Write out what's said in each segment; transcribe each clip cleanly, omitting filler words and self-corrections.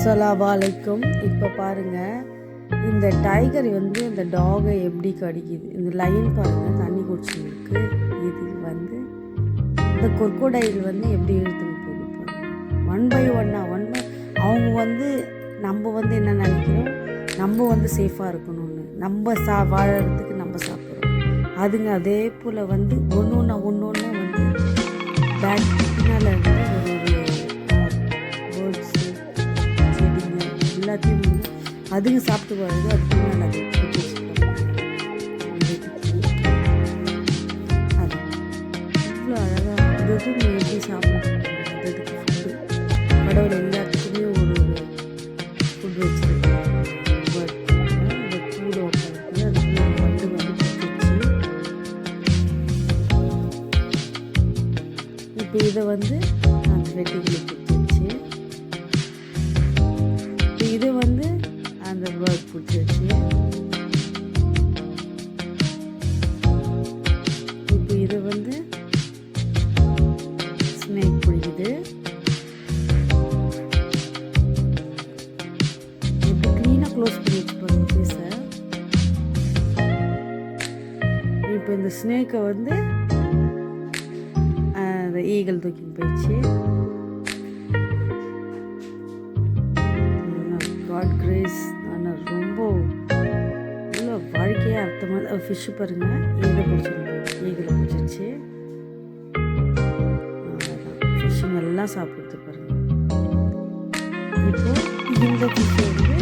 அஸ்ஸலாமு அலைக்கும். இப்போ பாருங்கள், இந்த டைகர் வந்து இந்த டாகை எப்படி கடிக்குது. இந்த லைன் பாருங்கள், தண்ணி குடிச்சுருக்கு. இது வந்து இந்த கொர்க்கோடைல் வந்து எப்படி இழுத்துன்னு போகுது பாருங்கள். ஒன் பை அவங்க வந்து நம்ம வந்து என்ன நினைக்கிறோம், நம்ம வந்து சேஃபாக இருக்கணும்னு, நம்ம வாழறதுக்கு நம்ம சாப்பிட்றோம். அதுங்க அதே போல் வந்து ஒன்று ஒன்று வந்து பேக் பின்னால் இருந்து எல்லாத்தையும் வந்து அதுங்க சாப்பிட்டு வருது. அதுக்கு மேலே அது அது இவ்வளோ அழகாக அது எப்படி சாப்பிடுறது. அதுக்கு ஃபுட்டு கடவுள் எல்லாத்துக்குமே ஒரு ஃபுட் வச்சுருக்காங்க. அந்த கூட உட்காந்து அதுக்கு வந்து பிடிச்சி இப்போ இதை வந்து அந்த வெட்டிங்களை பிடிச்சி இது வந்து அந்த பேர்ட் பிடிச்சிருச்சு. இப்போ இது வந்து ஸ்னேக் பிடிக்குது. இப்போ க்ளீனாக க்ளோஸ் பண்ணி வச்சுப்பாங்க பீஸை. இப்போ இந்த ஸ்னேக்கை வந்து அந்த ஈகிள் தூக்கின்னு போயிடுச்சு. God grace. நான் ரொம்ப இவ்வளோ வாழ்க்கையாக அர்த்தமாக ஃபிஷ்ஷு பாருங்கள், ஈகிளை பிடிச்சிருச்சு. ஃபிஷ்ஷுங்க எல்லாம் சாப்பிடுறது பாருங்கள். இப்போது இந்த ஃபிஷ்ஷை வந்து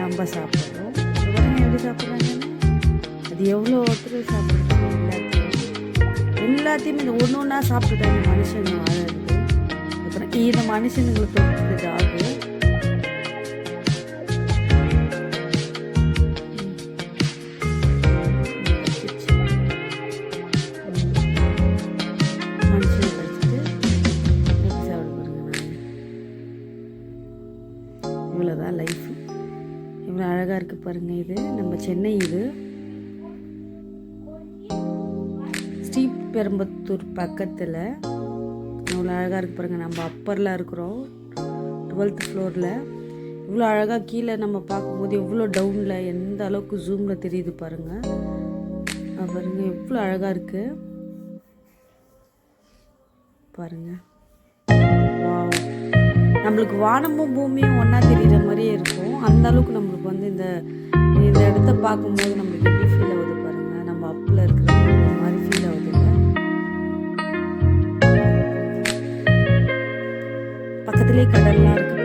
நம்ம சாப்பிட்றோம். பாருங்கள் எப்படி சாப்பிட்றாங்கன்னு. அது எவ்வளோ ஒருத்தர் சாப்பிடுச்சு. எல்லாத்தையுமே இந்த ஒன்று ஒன்றா சாப்பிட்டுட்டாங்க மனுஷங்க வாழறது. அப்புறம் இந்த மனுஷனுங்களுக்கு தொடுறது டாகு. மனுஷன் கழிச்சிட்டு எப்படி சாப்பிட பாருங்க. இவ்வளோதான் லைஃப். இவ்வளோ அழகாக இருக்குது பாருங்கள். இது நம்ம சென்னை, இது ஸ்ரீபெரும்புத்தூர் பக்கத்தில். இவ்வளோ அழகாக இருக்குது பாருங்கள். நம்ம அப்பரில் இருக்கிறோம், 12th ஃப்ளோரில். இவ்வளோ அழகாக கீழே நம்ம பார்க்கும்போது எவ்வளோ டவுனில் எந்த அளவுக்கு ஜூமில் தெரியுது பாருங்கள். பாருங்கள் எவ்வளோ அழகாக இருக்குது பாருங்கள். நம்மளுக்கு வானமும் பூமியும் ஒன்றா தெரிகிற மாதிரியே இருக்கும். அந்த அளவுக்கு நம்மளுக்கு வந்து இந்த இடத்த பார்க்கும்போது நம்மளுக்கு எப்படி ஃபீல் ஆகுது பாருங்கள். நம்ம அப்பில் இருக்கிற மாதிரி ஃபீல் ஆகுது. பக்கத்துலேயே கடல்லாம் இருக்குது.